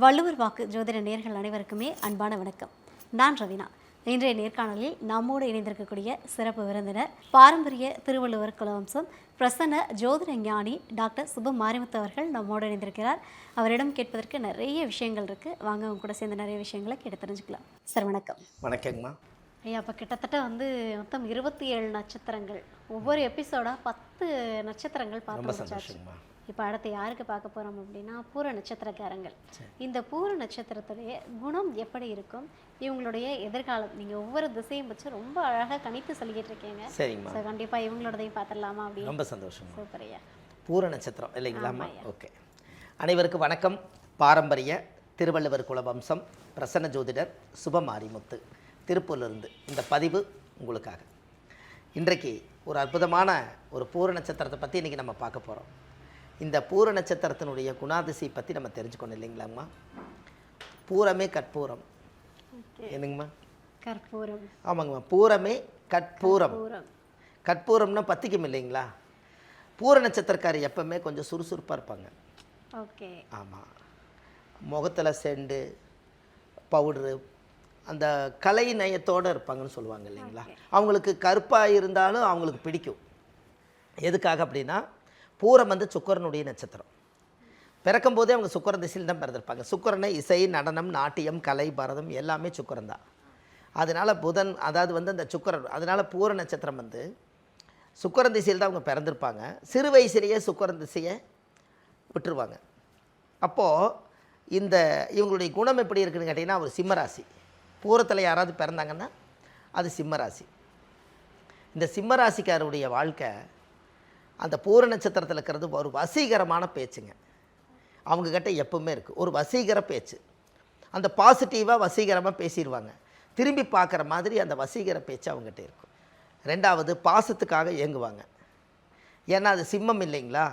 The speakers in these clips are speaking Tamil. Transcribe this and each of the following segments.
வள்ளுவர் வாக்கு ஜோதிட நேயர்கள் அனைவருக்குமே அன்பான வணக்கம். நான் ரவினா. இன்றைய நேர்காணலில் நம்மோடு இணைந்திருக்கக்கூடிய சிறப்பு விருந்தினர் பாரம்பரிய திருவள்ளுவர் குலவம்சம் பிரசன்ன ஜோதிட ஞானி டாக்டர் சுப மாரிமுத்து அவர்கள் நம்மோடு இணைந்திருக்கிறார். அவரிடம் கேட்பதற்கு நிறைய விஷயங்கள் இருக்குது. வாங்க அவங்க கூட சேர்ந்து நிறைய விஷயங்களை கேட்டு தெரிஞ்சுக்கலாம். சார் வணக்கம். வணக்கங்கம்மா. ஐயா, இப்போ கிட்டத்தட்ட மொத்தம் 27 நட்சத்திரங்கள், ஒவ்வொரு எபிசோடாக 10 நட்சத்திரங்கள் பார்த்து முடிச்சாச்சு. இப்போ அடுத்து யாருக்கு பார்க்க போகிறோம் அப்படின்னா பூர நட்சத்திரக்காரங்கள். இந்த பூர நட்சத்திரத்துடைய குணம் எப்படி இருக்கும், இவங்களுடைய எதிர்காலம், நீங்கள் ஒவ்வொரு திசையும் வச்சு ரொம்ப அழகாக கணித்து சொல்லிக்கிட்டு இருக்கீங்க. சரிங்கம்மா. ஸோ கண்டிப்பாக இவங்களோடதையும் பார்த்துடலாமா அப்படின்னு. ரொம்ப சந்தோஷம். சூப்பர் ஐயா. பூர நட்சத்திரம் இல்லைங்களாம்மா? ஓகே. அனைவருக்கும் வணக்கம். பாரம்பரிய திருவள்ளுவர் குலவம்சம் பிரசன்ன ஜோதிடர் சுப மாரிமுத்து திருப்பூர்லேருந்து இந்த பதிவு உங்களுக்காக. இன்றைக்கு ஒரு அற்புதமான ஒரு பூர நட்சத்திரத்தை பற்றி இன்றைக்கி நம்ம பார்க்க போகிறோம். இந்த பூர நட்சத்திரத்தினுடைய குணாதிசை பற்றி நம்ம தெரிஞ்சுக்கணும் இல்லைங்களாம்மா? பூரமே கற்பூரம். என்னங்கம்மா? கற்பூரம். ஆமாங்கம்மா, பூரமே கற்பூரம். கற்பூரம்னா பத்திக்கும் இல்லைங்களா? பூர நட்சத்திரக்காரி எப்பவுமே கொஞ்சம் சுறுசுறுப்பாக இருப்பாங்க. ஓகே. ஆமாம், முகத்தில் செண்டு பவுட்ரு அந்த கலை நயத்தோடு இருப்பாங்கன்னு சொல்லுவாங்க இல்லைங்களா? அவங்களுக்கு கருப்பாக இருந்தாலும் அவங்களுக்கு பிடிக்கும். எதுக்காக அப்படின்னா பூரம் சுக்கிரனுடைய நட்சத்திரம். பிறக்கும் போதே அவங்க சுக்கிர திசையில் தான் பிறந்திருப்பாங்க. சுக்கிரனை இசை, நடனம், நாட்டியம், கலை, பரதம் எல்லாமே சுக்கிரன் தான். அதனால் புதன், அதாவது அந்த சுக்கிரன், அதனால் பூர நட்சத்திரம் சுக்கிரன் திசையில் தான் அவங்க பிறந்திருப்பாங்க. சிறு வயசுலேயே சுக்கிரன் திசையை விட்டுருவாங்க. அப்போது இவங்களுடைய குணம் எப்படி இருக்குதுன்னு கேட்டிங்கன்னா, ஒரு சிம்மராசி. பூரத்தில் யாராவது பிறந்தாங்கன்னா அது சிம்மராசி. இந்த சிம்மராசிக்காரருடைய வாழ்க்கை அந்த பூர நட்சத்திரத்தில் இருக்கிறது ஒரு வசீகரமான பேச்சுங்க. அவங்கக்கிட்ட எப்பவுமே இருக்குது ஒரு வசீகர பேச்சு. அந்த பாசிட்டிவாக வசீகரமாக பேசிடுவாங்க. திரும்பி பார்க்குற மாதிரி அந்த வசீகர பேச்சு அவங்ககிட்ட இருக்கும். ரெண்டாவது, பாசத்துக்காக ஏங்குவாங்க. ஏன்னா அது சிம்மம் இல்லைங்களா?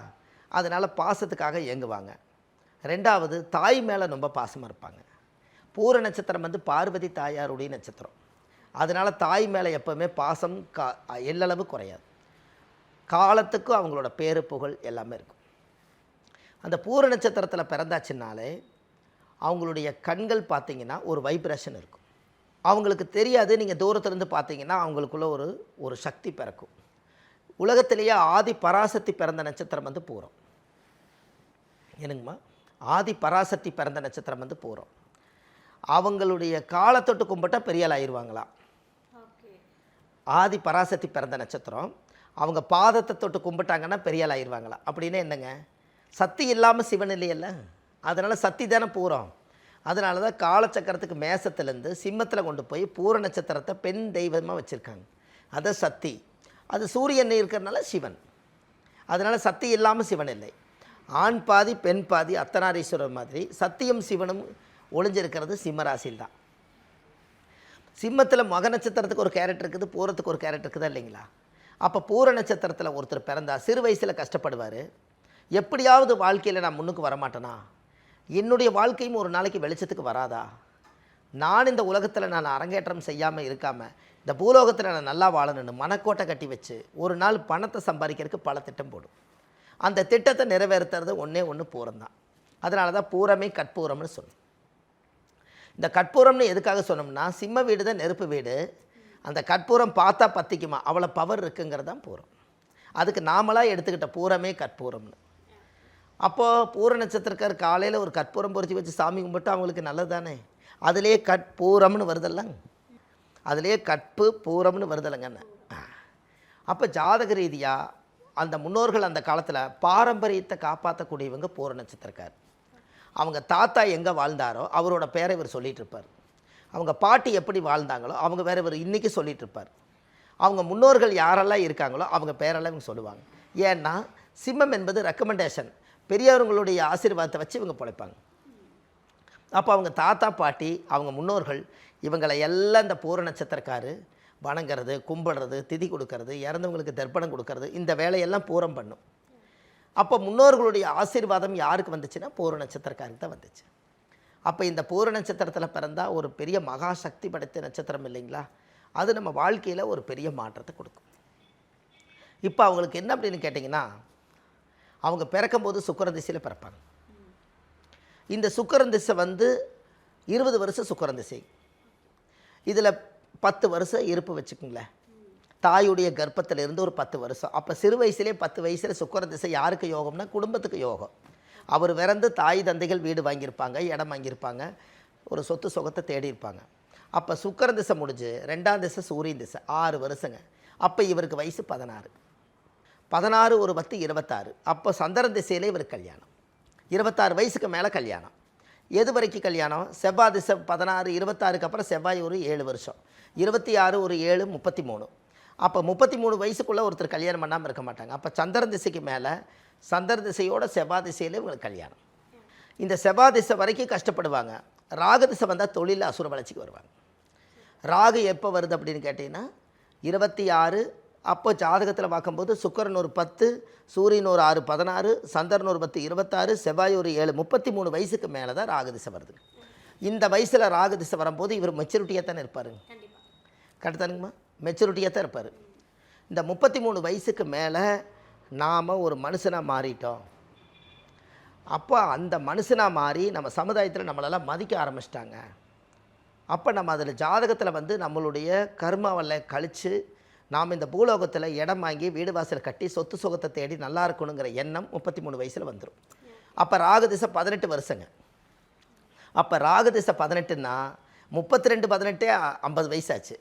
அதனால் பாசத்துக்காக ஏங்குவாங்க. ரெண்டாவது, தாய் மேலே ரொம்ப பாசமாக இருப்பாங்க. பூர நட்சத்திரம் பார்வதி தாயாருடைய நட்சத்திரம். அதனால் தாய் மேலே எப்போவுமே பாசம் எல்லளவு குறையாது. காலத்துக்கும் அவங்களோட பேரு புகழ் எல்லாமே இருக்கும். அந்த பூர நட்சத்திரத்தில் பிறந்தாச்சுனாலே அவங்களுடைய கண்கள் பார்த்திங்கன்னா ஒரு வைப்ரேஷன் இருக்கும். அவங்களுக்கு தெரியாது. நீங்கள் தூரத்துலேருந்து பார்த்தீங்கன்னா அவங்களுக்குள்ள ஒரு சக்தி பிறக்கும். உலகத்திலேயே ஆதி பராசக்தி பிறந்த நட்சத்திரம் பூரம். என்னங்கம்மா? ஆதி பராசக்தி பிறந்த நட்சத்திரம் பூரம். அவங்களுடைய காலத்தொட்டு கும்பிட்டால் பெரிய ஆள் ஆயிடுவாங்களாம். ஆதி பராசக்தி பிறந்த நட்சத்திரம். அவங்க பாதத்தை தொட்டு கும்பிட்டாங்கன்னா பெரிய ஆள் ஆயிடுவாங்களா? அப்படின்னா என்னங்க? சக்தி இல்லாமல் சிவன் இல்லையல்ல, அதனால் சக்தி தானே பூரம். அதனால தான் காலச்சக்கரத்துக்கு மேசத்துலேருந்து சிம்மத்தில் கொண்டு போய் பூர நட்சத்திரத்தை பெண் தெய்வமாக வச்சுருக்காங்க. அதை சக்தி. அது சூரியன் இருக்கிறதுனால சிவன். அதனால் சக்தி இல்லாமல் சிவன் இல்லை. ஆண் பாதி பெண் பாதி அர்த்தநாரீஸ்வரர் மாதிரி சத்தியம் சிவனும் ஒளிஞ்சிருக்கிறது சிம்மராசியில் தான். சிம்மத்தில் மக நட்சத்திரத்துக்கு ஒரு கேரக்டர் இருக்குது, பூரத்துக்கு ஒரு கேரக்டர் இருக்குதா இல்லைங்களா? அப்போ பூர நட்சத்திரத்தில் ஒருத்தர் பிறந்தா சிறு வயசில் கஷ்டப்படுவார். எப்படியாவது வாழ்க்கையில் நான் முன்னுக்கு வரமாட்டேனா, என்னுடைய வாழ்க்கையும் ஒரு நாளைக்கு வெளிச்சத்துக்கு வராதா, நான் இந்த உலகத்தில் நான் அரங்கேற்றம் செய்யாமல் இருக்காமல் இந்த பூலோகத்தில் நான் நல்லா வாழணுன்னு மனக்கோட்டை கட்டி வச்சு ஒரு நாள் பணத்தை சம்பாதிக்கிறதுக்கு பல திட்டம் போடும். அந்த திட்டத்தை நிறைவேற்றுறது ஒன்று பூரம் தான். அதனால தான் பூரமே கற்பூரம்னு சொன்னோம். இந்த கற்பூரம்னு எதுக்காக சொன்னோம்னா, சிம்ம வீடு தான் நெருப்பு வீடு. அந்த கற்பூரம் பார்த்தா பற்றிக்குமா, அவ்வளோ பவர் இருக்குங்கிறது தான் பூரம். அதுக்கு நாமளாக எடுத்துக்கிட்ட பூரமே கற்பூரம்னு. அப்போது பூர நட்சத்திரக்கார் காலையில் ஒரு கற்பூரம் பொறிச்சி வச்சு சாமி கும்பிட்டு அவங்களுக்கு நல்லது தானே. அதுலேயே கற்பூரம்னு வருதல்லங்க, அதுலேயே கற்பு பூரம்னு வருதலைங்கன்னு. அப்போ ஜாதக ரீதியாக அந்த முன்னோர்கள் அந்த காலத்தில் பாரம்பரியத்தை காப்பாற்றக்கூடியவங்க பூர நட்சத்திரக்கார். அவங்க தாத்தா எங்கே வாழ்ந்தாரோ அவரோட பேரை இவர் சொல்லிகிட்டு இருப்பார். அவங்க பாட்டி எப்படி வாழ்ந்தாங்களோ அவங்க வேறு இவர் இன்றைக்கி சொல்லிகிட்டு இருப்பார். அவங்க முன்னோர்கள் யாரெல்லாம் இருக்காங்களோ அவங்க பேரெல்லாம் இவங்க சொல்லுவாங்க. ஏன்னா சிம்மம் என்பது ரெக்கமெண்டேஷன், பெரியவர்களுடைய ஆசீர்வாதத்தை வச்சு இவங்க பிழைப்பாங்க. அப்போ அவங்க தாத்தா பாட்டி அவங்க முன்னோர்கள் இவங்களை எல்லாம் இந்த பூர நட்சத்திரக்காரு வணங்கிறது, கும்பிடுறது, திதி கொடுக்கறது, இறந்தவங்களுக்கு தர்ப்பணம் கொடுக்கறது, இந்த வேலையெல்லாம் பூரம் பண்ணும். அப்போ முன்னோர்களுடைய ஆசீர்வாதம் யாருக்கு வந்துச்சுன்னா பூர நட்சத்திரக்காருக்கு தான் வந்துச்சு. அப்போ இந்த பூர நட்சத்திரத்தில் பிறந்தால் ஒரு பெரிய மகாசக்தி படைத்த நட்சத்திரம் இல்லைங்களா? அது நம்ம வாழ்க்கையில் ஒரு பெரிய மாற்றத்தை கொடுக்கும். இப்போ அவங்களுக்கு என்ன அப்படின்னு கேட்டிங்கன்னா, அவங்க பிறக்கும்போது சுக்கிர திசையில் பிறப்பாங்க. இந்த சுக்கிரன் திசை வந்து 20 வருஷம் சுக்கிரன் திசை. இதில் 10 வருஷம் இருப்பு வச்சுக்கோங்களேன். தாயுடைய கர்ப்பத்திலிருந்து ஒரு 10 வருஷம். அப்போ சிறு வயசுலேயே 10 வயசில் சுக்கிரன் திசை யாருக்கு யோகம்னா குடும்பத்துக்கு யோகம். அவர் பிறந்து தாய் தந்தைகள் வீடு வாங்கியிருப்பாங்க, இடம் வாங்கியிருப்பாங்க, ஒரு சொத்து சுகத்தை தேடி இருப்பாங்க. அப்போ சுக்கிரன் திசை முடிஞ்சு 2ஆம் திசை சூரியன் திசை 6 வருஷங்க. அப்போ இவருக்கு வயசு 16. 16 ஒரு 10 26. அப்போ சந்திரன் திசையிலே இவருக்கு கல்யாணம். 26 வயசுக்கு மேலே கல்யாணம். எது வரைக்கும் கல்யாணம்? செவ்வாய் திசை 16 26க்கு அப்புறம் செவ்வாய் ஒரு 7 வருஷம், 26 ஒரு 7 33. அப்போ 33 வயசுக்குள்ளே ஒருத்தர் கல்யாணம் பண்ணாமல் இருக்க மாட்டாங்க. அப்போ சந்திரன் திசைக்கு மேலே சந்திரன் திசையோட செவ்வாய் திசையிலே இவங்களுக்கு கல்யாணம். இந்த செவ்வாய் திசை வரைக்கும் கஷ்டப்படுவாங்க. ராகு திசை வந்தால் தொழிலில் அசுர வளர்ச்சிக்கு வருவாங்க. ராகு எப்போ வருது அப்படின்னு கேட்டிங்கன்னா 26. அப்போ ஜாதகத்தில் பார்க்கும்போது சுக்கிரன் ஒரு 10, சூரியன் ஒரு 6 16, சந்திரன் ஒரு 10 26, செவ்வாய் ஒரு 7 33 வயசுக்கு மேலே தான் ராகு திசை வருது. இந்த வயசில் ராகு திசை வரும்போது இவர் மெச்சூரிட்டியாக தானே இருப்பாருங்க. கரெக்டானுங்கம்மா? மெச்சூரிட்டியாக தான் இருப்பார். இந்த 33 வயசுக்கு மேலே நாம் ஒரு மனுஷனாக மாறிட்டோம். அப்போ அந்த மனுஷனாக மாறி நம்ம சமுதாயத்தில் நம்மளெல்லாம் மதிக்க ஆரம்பிச்சிட்டாங்க. அப்போ நம்ம அதில் ஜாதகத்தில் வந்து நம்மளுடைய கர்மாவில் கழித்து நாம் இந்த பூலோகத்தில் இடம் வாங்கி வீடு வாசல் கட்டி சொத்து சுகத்தை தேடி நல்லா இருக்கணுங்கிற எண்ணம் 33 வயசில் வந்துடும். அப்போ ராகு திசை 18 வருஷங்க. அப்போ ராகு திசை 18ன்னா 32 18 50 வயசாச்சு.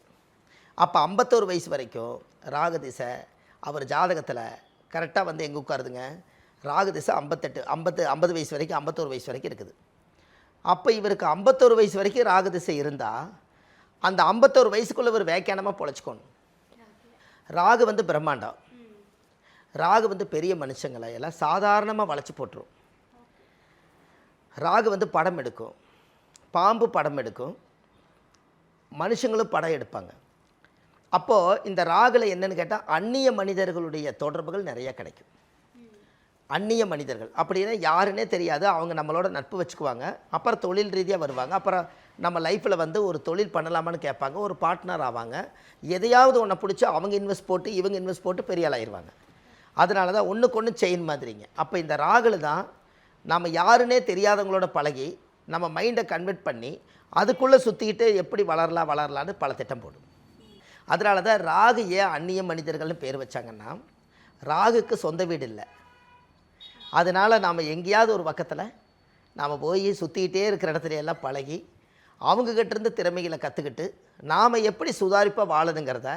அப்போ 51 வயசு வரைக்கும் ராகு திசை அவர் ஜாதகத்தில் கரெக்டாக வந்து எங்கே உட்காருதுங்க? ராகு திசை 50 வயசு வரைக்கும் 51 வயசு வரைக்கும் இருக்குது. அப்போ இவருக்கு 51 வயசு வரைக்கும் ராகு திசை இருந்தால் அந்த 51 வயசுக்குள்ளே இவர் வேக்கியானமாக பொழைச்சிக்கணும். ராகு வந்து பிரம்மாண்டம். ராகு வந்து பெரிய மனுஷங்களை எல்லாம் சாதாரணமாக வளைச்சி போட்டுரும். ராகு வந்து படம் எடுக்கும், பாம்பு படம் எடுக்கும், மனுஷங்களும் படம் எடுப்பாங்க. அப்போது இந்த ராகுல என்னன்னு கேட்டால் அந்நிய மனிதர்களுடைய தொடர்புகள் நிறைய கிடைக்கும். அந்நிய மனிதர்கள் அப்படின்னா யாருன்னே தெரியாது, அவங்க நம்மளோட நட்பு வச்சுக்குவாங்க. அப்புறம் தொழில் ரீதியாக வருவாங்க. அப்புறம் நம்ம லைஃப்பில் வந்து ஒரு தொழில் பண்ணலாமான்னு கேட்பாங்க, ஒரு பார்ட்னர் ஆவாங்க. எதையாவது ஒன்றை பிடிச்சி அவங்க இன்வெஸ்ட் போட்டு இவங்க இன்வெஸ்ட் போட்டு பெரிய ஆளாயிருவாங்க. அதனால தான் ஒன்றுக்கு ஒன்று செயின் மாதிரிங்க. அப்போ இந்த ராகுல தான் நம்ம யாருன்னே தெரியாதவங்களோட பழகி நம்ம மைண்டை கன்வெர்ட் பண்ணி அதுக்குள்ளே சுற்றிக்கிட்டு எப்படி வளரலான்னு பல திட்டம் போடும். அதனால தான் ராகு ஏன் அந்நிய மனிதர்கள்னு பேர் வச்சாங்கன்னா, ராகுக்கு சொந்த வீடு இல்லை. அதனால் நாம் எங்கேயாவது ஒரு பக்கத்தில் நாம் போய் சுற்றிக்கிட்டே இருக்கிற இடத்துல எல்லாம் பழகி அவங்கக்கிட்டேருந்து திறமைகளை கற்றுக்கிட்டு நாம் எப்படி சுதாரிப்பாக வாழணுங்கிறத,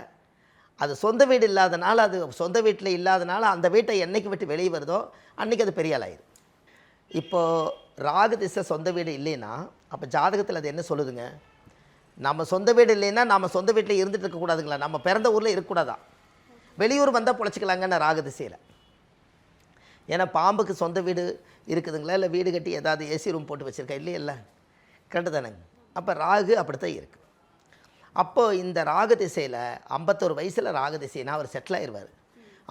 அது சொந்த வீடு இல்லாதனால, அது சொந்த வீட்டில் இல்லாதனால அந்த வீட்டை என்றைக்கு விட்டு வெளியே வருதோ அன்றைக்கி அது பெரிய ஆளாயிடும். இப்போது ராகு திசை சொந்த வீடு இல்லைன்னா அப்போ ஜாதகத்தில் அது என்ன சொல்லுதுங்க? நம்ம சொந்த வீடு இல்லைன்னா நம்ம சொந்த வீட்டில் இருந்துட்டு இருக்கக்கூடாதுங்களா? நம்ம பிறந்த ஊரில் இருக்கக்கூடாதா? வெளியூர் வந்தால் பொழைச்சிக்கலாங்கன்னு ராகு திசையில். ஏன்னா பாம்புக்கு சொந்த வீடு இருக்குதுங்களா? இல்லை வீடு கட்டி ஏதாவது ஏசி ரூம் போட்டு வச்சுருக்கா? இல்லையில்ல, கரெக்டு தானேங்க? அப்போ ராகு அப்படித்தான் இருக்குது. அப்போது இந்த ராகு திசையில் 51 வயசில் ராகு திசைனா அவர் செட்டில் ஆயிடுவார்.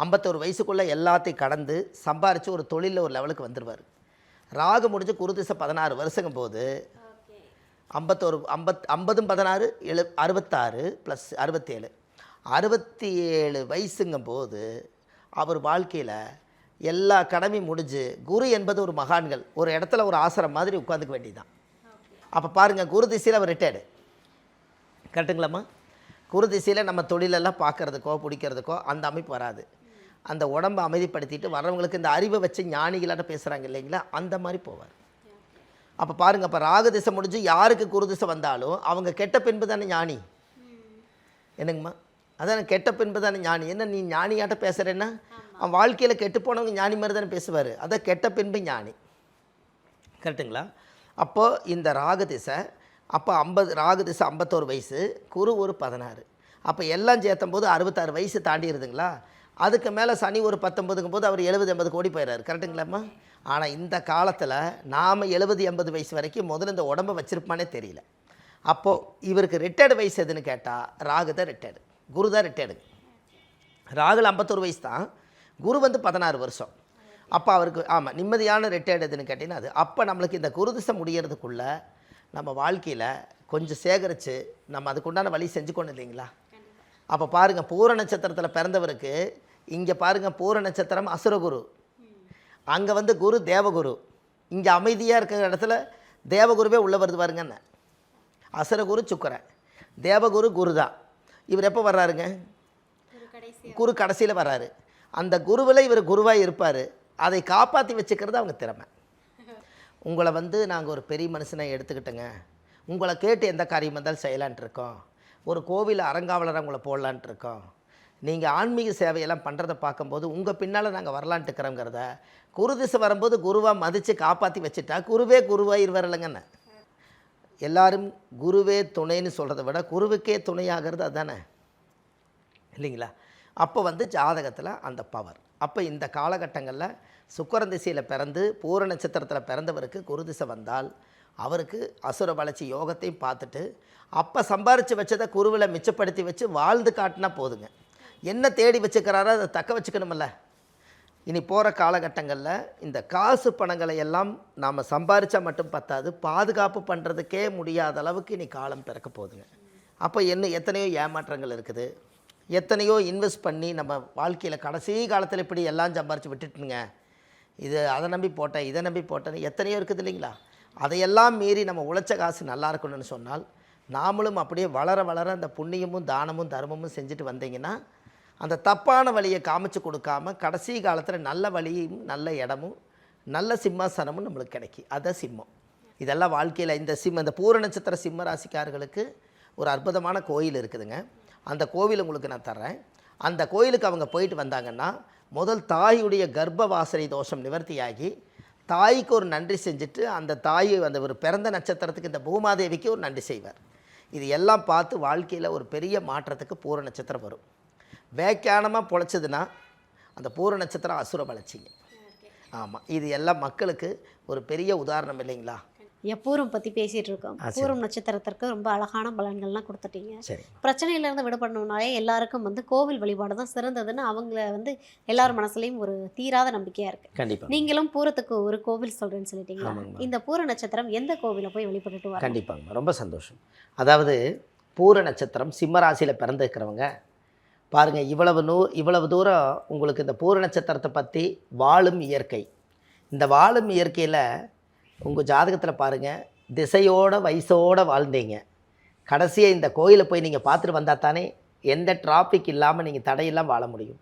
51 வயசுக்குள்ளே எல்லாத்தையும் கடந்து சம்பாரித்து ஒரு தொழிலில் ஒரு லெவலுக்கு வந்துடுவார். ராகு முடிஞ்சு குரு திசை 16 வருஷங்கும் போது 50 16 66 ப்ளஸ் 67 67 வயசுங்கும் போது அவர் வாழ்க்கையில் எல்லா கடமையும் முடிஞ்சு, குரு என்பது ஒரு மகான்கள் ஒரு இடத்துல ஒரு ஆசிரம் மாதிரி உட்காந்துக்க வேண்டியதுதான். அப்போ பாருங்கள், குரு திசையில் அவர் ரிட்டையர்டு. கரெக்டுங்களாம்மா? குரு திசையில் நம்ம தொழிலெல்லாம் பார்க்குறதுக்கோ பிடிக்கிறதுக்கோ அந்த அமைப்பு வராது. அந்த உடம்பை அமைதிப்படுத்திட்டு வர்றவங்களுக்கு இந்த அறிவை வச்சு ஞானிகளாட்ட பேசுகிறாங்க இல்லைங்களா, அந்த மாதிரி போவார். அப்போ பாருங்கள், இப்போ ராகு திசை முடிஞ்சு யாருக்கு குரு திசை வந்தாலும் அவங்க கெட்ட பின்பு தானே ஞானி. என்னங்கம்மா? அதான் கெட்ட பின்பு தானே ஞானி. என்ன நீ ஞானியாட்ட பேசுகிறேன்னா அவன் வாழ்க்கையில் கெட்டு போனவங்க ஞானி மாதிரி தானே பேசுவார். அதான் கெட்ட பின்பு ஞானி. கரெக்டுங்களா? அப்போது இந்த ராகு திசை அப்போ ராகு திசை 51 வயசு, குரு ஒரு 16. அப்போ எல்லாம் சேர்த்தும் போது 66 வயசு தாண்டிடுதுங்களா? அதுக்கு மேலே சனி ஒரு 19ங்கும் போது அவர் 70-80 கோடி போயிடுறாரு. கரெக்டுங்களாம்மா? ஆனால் இந்த காலத்தில் நாம் 70-80 வயசு வரைக்கும் முதல்ல இந்த உடம்பை வச்சுருப்பானே தெரியல. அப்போது இவருக்கு ரிட்டையர்டு வயசு எதுன்னு கேட்டால் ராகு தான் ரிட்டையர்டு, குரு தான் ரிட்டையர்டு. ராகுல 51 வயசு தான், குரு வந்து 16 வருஷம். அப்போ அவருக்கு ஆமாம் நிம்மதியான ரிட்டையர்டு எதுன்னு கேட்டிங்கன்னா அது. அப்போ நம்மளுக்கு இந்த குரு திசை முடியறதுக்குள்ளே நம்ம வாழ்க்கையில் கொஞ்சம் சேகரித்து நம்ம அதுக்குண்டான வழி செஞ்சுக்கணும் இல்லைங்களா? அப்போ பாருங்கள், பூர நட்சத்திரத்தில் பிறந்தவருக்கு இங்கே பாருங்கள், பூர நட்சத்திரம் அசுரகுரு, அங்கே வந்து குரு தேவகுரு. இங்கே அமைதியாக இருக்கிற இடத்துல தேவகுருவே உள்ள வருது பாருங்கன்னு. அசுரகுரு சுக்கிரன், தேவகுரு குரு தான். இவர் எப்போ வர்றாருங்க? குரு கடைசியில் வர்றாரு. அந்த குருவில் இவர் குருவாக இருப்பார். அதை காப்பாற்றி வச்சுக்கிறது அவங்க திறமை. உங்களை வந்து நாங்கள் ஒரு பெரிய மனுஷனை எடுத்துக்கிட்டோங்க, உங்களை கேட்டு எந்த காரியம் வந்தாலும் செய்யலான்ட்டு இருக்கோம், ஒரு கோவில் அறங்காவலராக உங்களை போடலான்ட்டு இருக்கோம், நீங்கள் ஆன்மீக சேவையெல்லாம் பண்ணுறதை பார்க்கும்போது உங்கள் பின்னால் நாங்கள் வரலான்ட்டு இருக்கிறோங்கிறத குரு திசை வரும்போது குருவாக மதித்து காப்பாற்றி வச்சுட்டா குருவே குருவாயிருவார் இல்லைங்கண்ணே. எல்லாரும் குருவே துணைன்னு சொல்கிறத விட குருவுக்கே துணையாகிறது அதுதானே இல்லைங்களா? அப்போ வந்து ஜாதகத்தில் அந்த பவர். அப்போ இந்த காலகட்டங்களில் சுக்கிரன் திசையில் பிறந்து பூர நட்சத்திரத்தில் பிறந்தவருக்கு குரு திசை வந்தால் அவருக்கு அசுர வளர்ச்சி யோகத்தையும் பார்த்துட்டு அப்போ சம்பாரித்து வச்சதை குருவில் மிச்சப்படுத்தி வச்சு வாழ்ந்து காட்டினா போதுங்க. என்ன தேடி வச்சுக்கிறாரோ அதை தக்க வச்சுக்கணுமில்ல. இனி போகிற காலகட்டங்களில் இந்த காசு பணங்களை எல்லாம் நாம் சம்பாரித்தா மட்டும் பத்தாது, பாதுகாப்பு பண்ணுறதுக்கே முடியாத அளவுக்கு இனி காலம் பிறக்க போகுதுங்க. அப்போ எத்தனையோ ஏமாற்றங்கள் இருக்குது, எத்தனையோ இன்வெஸ்ட் பண்ணி நம்ம வாழ்க்கையில் கடைசி காலத்தில் இப்படி எல்லாம் சம்பாரித்து விட்டுட்டுங்க, இது அதை நம்பி போட்டேன் இதை நம்பி போட்டேன்னு எத்தனையோ இருக்குது இல்லைங்களா? அதையெல்லாம் மீறி நம்ம உழைச்ச காசு நல்லா இருக்கணும்னு சொன்னால் நாமளும் அப்படியே வளர வளர அந்த புண்ணியமும் தானமும் தர்மமும் செஞ்சுட்டு வந்தீங்கன்னா அந்த தப்பான வழியை காமிச்சு கொடுக்காம கடைசி காலத்தில் நல்ல வழியும் நல்ல இடமும் நல்ல சிம்மாசனமும் நம்மளுக்கு கிடைக்கும். அதுதான் சிம்மம். இதெல்லாம் வாழ்க்கையில் இந்த பூர நட்சத்திர சிம்ம ராசிக்காரர்களுக்கு ஒரு அற்புதமான கோயில் இருக்குதுங்க. அந்த கோவில் உங்களுக்கு நான் தர்றேன். அந்த கோயிலுக்கு அவங்க போயிட்டு வந்தாங்கன்னா முதல் தாயுடைய கர்ப்ப வாசனை தோஷம் நிவர்த்தியாகி தாய்க்கு ஒரு நன்றி செஞ்சுட்டு அந்த தாய் அந்த ஒரு பிறந்த நட்சத்திரத்துக்கு இந்த பூமாதேவிக்கு ஒரு நன்றி செய்வார். இது எல்லாம் பார்த்து வாழ்க்கையில் ஒரு பெரிய மாற்றத்துக்கு பூர நட்சத்திரம் வரும். வேக்கானமாக பொழைச்சதுன்னா அந்த பூர நட்சத்திரம் அசுர வளர்ச்சிங்க. ஆமாம், இது எல்லாம் மக்களுக்கு ஒரு பெரிய உதாரணம் இல்லைங்களா? எப்பூரம் பற்றி பேசிகிட்டு இருக்கோம். பூரம் நட்சத்திரத்திற்கு ரொம்ப அழகான பலன்கள்லாம் கொடுத்துட்டீங்க. சரி, பிரச்சனையிலேருந்து விடுபடணும்னாலே எல்லாருக்கும் வந்து கோவில் வழிபாடு தான் சிறந்ததுன்னு அவங்கள வந்து எல்லார் மனசுலையும் ஒரு தீராத நம்பிக்கையாக இருக்குது. கண்டிப்பாக நீங்களும் பூரத்துக்கு ஒரு கோவில் சொல்கிறேன்னு சொல்லிட்டீங்களா? இந்த பூர நட்சத்திரம் எந்த கோவிலை போய் வழிபட்டுட்டு வர? கண்டிப்பாங்க, ரொம்ப சந்தோஷம். அதாவது பூர நட்சத்திரம் சிம்ம ராசியில் பிறந்திருக்கிறவங்க பாருங்கள், இவ்வளவு தூரம் உங்களுக்கு இந்த பூர நட்சத்திரத்தை பற்றி வாழும் இயற்கை, இந்த வாழும் இயற்கையில் உங்கள் ஜாதகத்தில் பாருங்கள், திசையோட வயசோடு வாழ்ந்தீங்க. கடைசியாக இந்த கோயிலை போய் நீங்கள் பார்த்துட்டு வந்தால் தானே எந்த டிராஃபிக் இல்லாமல் நீங்கள் தடையெல்லாம் வாழ முடியும்.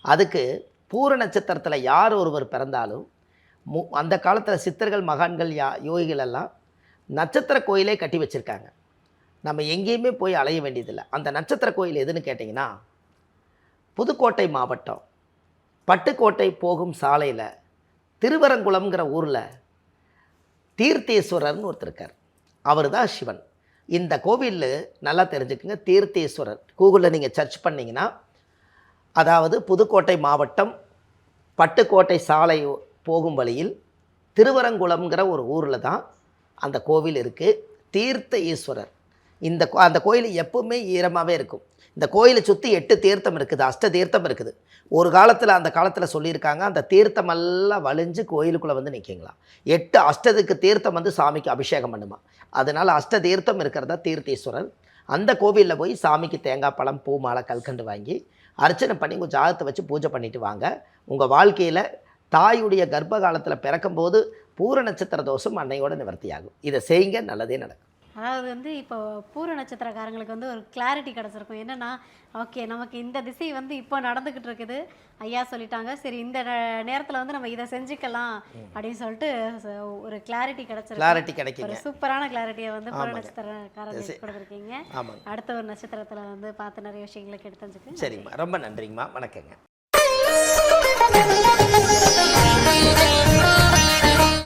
அதுக்கு பூர நட்சத்திரத்தில் யார் ஒருவர் பிறந்தாலும் அந்த காலத்தில் சித்தர்கள் மகான்கள் யோகிகள் எல்லாம் நட்சத்திர கோயிலே கட்டி வச்சுருக்காங்க. நம்ம எங்கேயுமே போய் அலைய வேண்டியதில்லை. அந்த நட்சத்திர கோயில் எதுன்னு கேட்டிங்கன்னா புதுக்கோட்டை மாவட்டம் பட்டுக்கோட்டை போகும் சாலையில் திருவரங்குளம்ங்கிற ஊரில் தீர்த்தேஸ்வரர்னு ஒருத்தர் இருக்கார். அவர் தான் சிவன். இந்த கோவிலில் நல்லா தெரிஞ்சுக்குங்க, தீர்த்தேஸ்வரர் கூகுளில் நீங்கள் சர்ச் பண்ணிங்கன்னா, அதாவது புதுக்கோட்டை மாவட்டம் பட்டுக்கோட்டை சாலை போகும் வழியில் திருவரங்குளம்ங்கிற ஒரு ஊரில் தான் அந்த கோவில் இருக்குது. தீர்த்த ஈஸ்வரர். அந்த கோயில் எப்பவுமே ஈரமாகவே இருக்கும். இந்த கோயிலை சுற்றி 8 தீர்த்தம் இருக்குது, அஷ்ட தீர்த்தம் இருக்குது. ஒரு காலத்தில் அந்த காலத்தில் சொல்லியிருக்காங்க, அந்த தீர்த்தமெல்லாம் வலிஞ்சு கோயிலுக்குள்ளே வந்து நிற்கிங்களாம். 8 அஷ்டத்துக்கு தீர்த்தம் வந்து சாமிக்கு அபிஷேகம் பண்ணுமா. அதனால் அஷ்ட தீர்த்தம் இருக்கிறதா தீர்த்தேஸ்வரர். அந்த கோவிலில் போய் சாமிக்கு தேங்காய் பழம் பூ மாலை கல்கண்டு வாங்கி அர்ச்சனை பண்ணி உங்கள் ஜாதகத்தை வச்சு பூஜை பண்ணிவிட்டு வாங்க. உங்கள் வாழ்க்கையில் தாயுடைய கர்ப்ப காலத்தில் பிறக்கும்போது பூர நட்சத்திர தோஷம் அன்னையோட நிவர்த்தியாகும். இதை செய்யுங்க, நல்லதே நடக்கும். அதாவது வந்து இப்போ பூர நட்சத்திரக்காரங்களுக்கு வந்து ஒரு கிளாரிட்டி கிடச்சிருக்கும். என்னென்னா, ஓகே நமக்கு இந்த திசை வந்து இப்போ நடந்துக்கிட்டு இருக்குது, ஐயா சொல்லிட்டாங்க, சரி இந்த நேரத்தில் வந்து நம்ம இதை செஞ்சுக்கலாம் அப்படின்னு சொல்லிட்டு ஒரு கிளாரிட்டி கிடைச்சிருக்கு. ஒரு சூப்பரான கிளாரிட்டியை வந்து பூர நட்சத்திரக்காரங்களுக்கு கொடுத்துருக்கீங்க. அடுத்த ஒரு நட்சத்திரத்தில் வந்து பார்த்து நிறைய விஷயங்களுக்கு எடுத்து தெரிஞ்சுக்கோங்க. சரிங்கம்மா, ரொம்ப நன்றிங்கம்மா, வணக்கங்க.